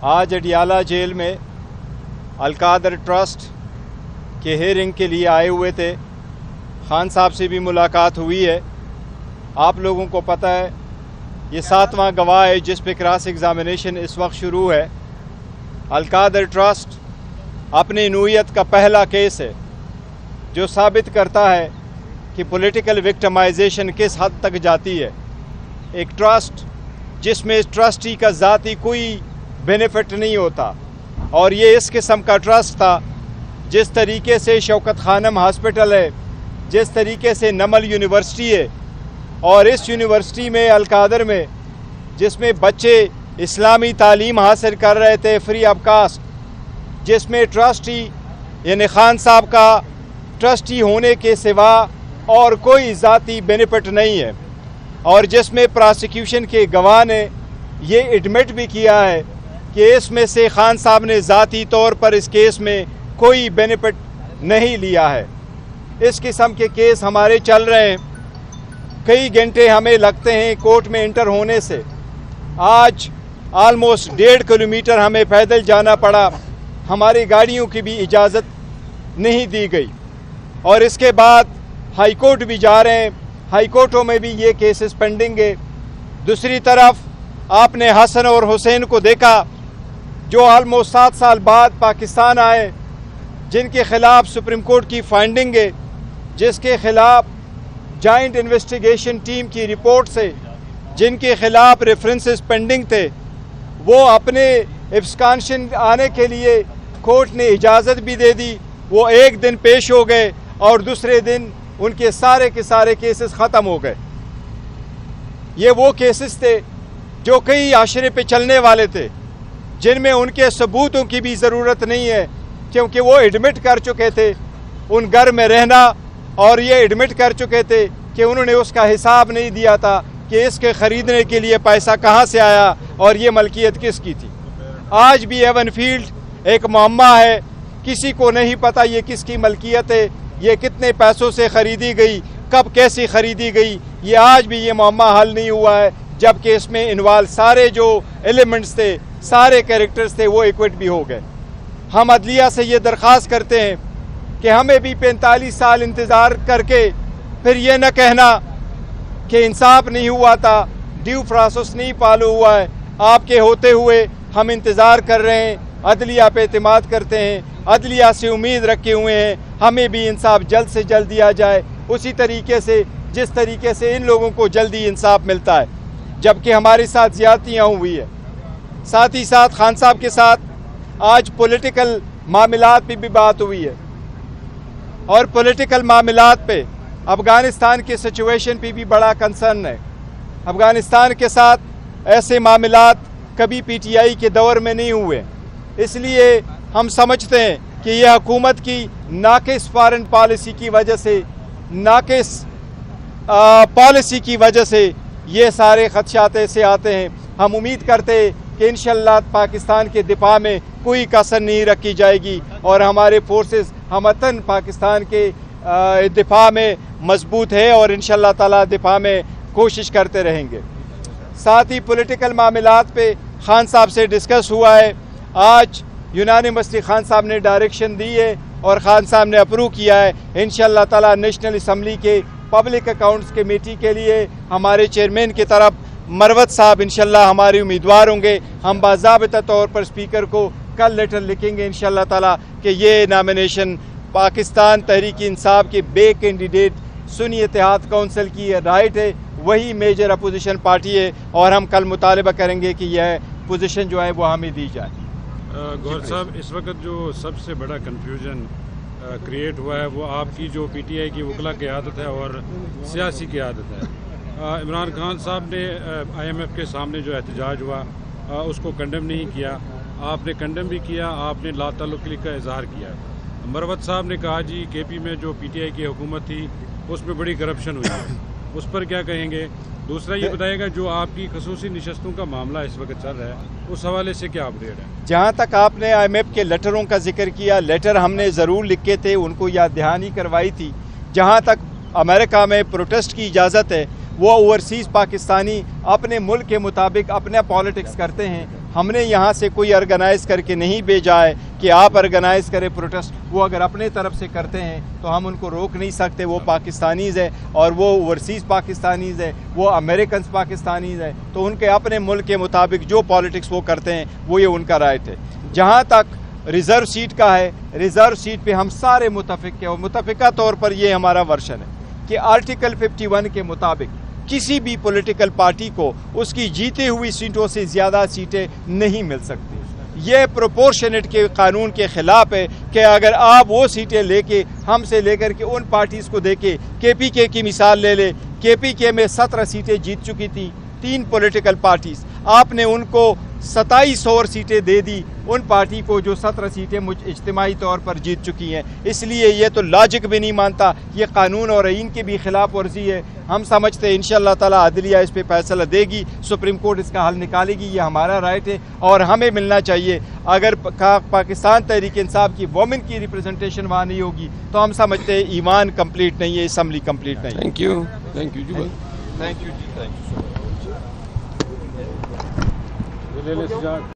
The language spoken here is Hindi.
आज अडियाला जेल में अलकादर ट्रस्ट के हेयरिंग के लिए आए हुए थे। खान साहब से भी मुलाकात हुई है। आप लोगों को पता है ये 7वां गवाह है जिस पे क्रॉस एग्ज़ामिनेशन इस वक्त शुरू है। अलकादर ट्रस्ट अपनी नूयत का पहला केस है जो साबित करता है कि पॉलिटिकल विक्टिमाइजेशन किस हद तक जाती है। एक ट्रस्ट जिसमें ट्रस्टी का ज़ाती कोई बेनिफिट नहीं होता, और ये इस किस्म का ट्रस्ट था। जिस तरीके से शौकत खानम हॉस्पिटल है, जिस तरीके से नमल यूनिवर्सिटी है, और इस यूनिवर्सिटी में अलकादर में जिसमें बच्चे इस्लामी तालीम हासिल कर रहे थे फ्री ऑफ कास्ट, जिसमें ट्रस्टी यानी खान साहब का ट्रस्टी होने के सिवा और कोई ज़ाती बेनिफिट नहीं है, और जिसमें प्रोसिक्यूशन के गवाह ने ये एडमिट भी किया है कि इसमें से खान साहब ने ज़ाती तौर पर इस केस में कोई बेनिफिट नहीं लिया है। इस किस्म के केस हमारे चल रहे हैं। कई घंटे हमें लगते हैं कोर्ट में इंटर होने से। आज आलमोस्ट 1.5 किलोमीटर हमें पैदल जाना पड़ा। हमारी गाड़ियों की भी इजाज़त नहीं दी गई, और इसके बाद हाई कोर्ट भी जा रहे हैं। हाई कोर्टों में भी ये केसेस पेंडिंग है। दूसरी तरफ आपने हसन और हुसैन को देखा जो ऑलमोस्ट 7 साल बाद पाकिस्तान आए, जिनके खिलाफ सुप्रीम कोर्ट की फाइंडिंग है, जिसके खिलाफ जॉइंट इन्वेस्टिगेशन टीम की रिपोर्ट से जिनके खिलाफ रेफरेंसेस पेंडिंग थे, वो अपने एब्सकॉन्शन आने के लिए कोर्ट ने इजाज़त भी दे दी। वो एक दिन पेश हो गए और दूसरे दिन उनके सारे के सारे केसेस ख़त्म हो गए। ये वो केसेस थे जो कई आशरे पे चलने वाले थे, जिनमें उनके सबूतों की भी ज़रूरत नहीं है, क्योंकि वो एडमिट कर चुके थे उन घर में रहना, और ये एडमिट कर चुके थे कि उन्होंने उसका हिसाब नहीं दिया था कि इसके ख़रीदने के लिए पैसा कहाँ से आया और ये मलकियत किसकी थी। आज भी एवन फील्ड एक मुअम्मा है, किसी को नहीं पता ये किसकी मलकियत है, ये कितने पैसों से ख़रीदी गई, कब कैसी ख़रीदी गई, ये आज भी ये मुअम्मा हल नहीं हुआ है। जबकि इसमें इन्वॉल्व सारे जो एलिमेंट्स थे, सारे कैरेक्टर्स थे, वो इक्विट भी हो गए। हम अदलिया से ये दरख्वास्त करते हैं कि हमें भी 45 साल इंतज़ार करके फिर ये न कहना कि इंसाफ नहीं हुआ था, ड्यू प्रोसेस नहीं फॉलो हुआ है। आपके होते हुए हम इंतज़ार कर रहे हैं, अदलिया पे एतमाद करते हैं, अदलिया से उम्मीद रखे हुए हैं हमें भी इंसाफ जल्द से जल्द दिया जाए, उसी तरीके से जिस तरीके से इन लोगों को जल्दी इंसाफ मिलता है। जबकि हमारे साथ ज़्यादतियाँ हुई है। साथ ही साथ खान साहब के साथ आज पॉलिटिकल मामलात पे भी बात हुई है, और पॉलिटिकल मामलात पे अफ़गानिस्तान के सिचुएशन पे भी बड़ा कंसर्न है। अफ़गानिस्तान के साथ ऐसे मामलात कभी PTI के दौर में नहीं हुए, इसलिए हम समझते हैं कि यह हुकूमत की नाक़िस फॉरेन पॉलिसी की वजह से, नाक़िस पॉलिसी की वजह से ये सारे खदशात ऐसे आते हैं। हम उम्मीद करते हैं कि इंशाअल्लाह पाकिस्तान के दिफा में कोई कसर नहीं रखी जाएगी, और हमारे फोर्सेस हमतन पाकिस्तान के दिफा में मजबूत है, और इंशाअल्लाह ताला दिफा में कोशिश करते रहेंगे। साथ ही पॉलिटिकल मामलात पे खान साहब से डिस्कस हुआ है। आज यूनानिमसली खान साहब ने डायरेक्शन दी है और खान साहब ने अप्रूव किया है। इंशाअल्लाह ताला नेशनल असम्बली के पब्लिक अकाउंट्स कमेटी के लिए हमारे चेयरमैन की तरफ मरवत साहब इंशाअल्लाह हमारे उम्मीदवार होंगे। हम बाज़ाबिता तौर पर स्पीकर को कल लेटर लिखेंगे इंशाअल्लाह ताला कि ये नामिनेशन पाकिस्तान तहरीक इंसाफ के बे कैंडिडेट सुन्नी इत्तेहाद काउंसिल की राइट है, वही मेजर अपोजिशन पार्टी है, और हम कल मुतालबा करेंगे कि यह पोजीशन जो है वो हमें दी जाए। गौहर साहब, इस वक्त जो सबसे बड़ा कन्फ्यूजन क्रिएट हुआ है वो आपकी जो PTI की वकला की आदत है और सियासी की आदत है। इमरान खान साहब ने IMF के सामने जो एहतजाज हुआ उसको कंडेम नहीं किया, आपने कंडेम भी किया, आपने लाताल्लुकी का इजहार किया। मरवत साहब ने कहा जी KP में जो PTI की हुकूमत थी उसमें बड़ी करप्शन हुई है, उस पर क्या कहेंगे? दूसरा ये बताएगा जो आपकी खसूसी निशस्तों का मामला इस वक्त चल रहा है उस हवाले से क्या अपडेट है? जहाँ तक आपने IMF के लेटरों का जिक्र किया, लेटर हमने ज़रूर लिखे थे, उनको याद दहानी करवाई थी। जहाँ तक अमेरिका में प्रोटेस्ट की इजाज़त है वो ओवरसीज़ पाकिस्तानी अपने मुल्क के मुताबिक अपना पॉलिटिक्स करते हैं। हमने यहाँ से कोई ऑर्गेनाइज़ करके नहीं भेजा है कि आप ऑर्गेनाइज़ करें प्रोटेस्ट। वो अगर अपने तरफ से करते हैं तो हम उनको रोक नहीं सकते। वो पाकिस्तानीज़ है और वो ओवरसीज़ पाकिस्तानीज़ है, वो अमेरिकन पाकिस्तानीज़ है, तो उनके अपने मुल्क के मुताबिक जो पॉलिटिक्स वो करते हैं वो ये उनका राइट है। जहाँ तक रिज़र्व सीट का है, रिज़र्व सीट पे हम सारे मुतफ़िक हैं और मुतफ़िका तौर पर ये हमारा वर्शन है कि आर्टिकल 51 के मुताबिक किसी भी पॉलिटिकल पार्टी को उसकी जीती हुई सीटों से ज़्यादा सीटें नहीं मिल सकती। ये प्रोपोर्शनेट के कानून के ख़िलाफ़ है कि अगर आप वो सीटें लेके हमसे लेकर के उन पार्टीज़ को देके KPK की मिसाल ले ले, KPK में 17 सीटें जीत चुकी थी 3 पॉलिटिकल पार्टीज़, आपने उनको 27 और सीटें दे दी उन पार्टी को जो 17 सीटें इज्तिमाई तौर पर जीत चुकी हैं। इसलिए ये तो लॉजिक भी नहीं मानता, ये कानून और आईन की भी खिलाफ वर्जी है। हम समझते हैं इंशाअल्लाह ताला अदलिया इस पे फैसला देगी, सुप्रीम कोर्ट इसका हल निकालेगी। ये हमारा राइट है और हमें मिलना चाहिए। अगर पाकिस्तान तहरीक इंसाफ की वोमेन की रिप्रेजेंटेशन वहाँ नहीं होगी तो हम समझते हैं ईमान कंप्लीट नहीं है, असम्बली कंप्लीट नहीं है। थैंक यू जी, थैंक यू जी, थैंक यू।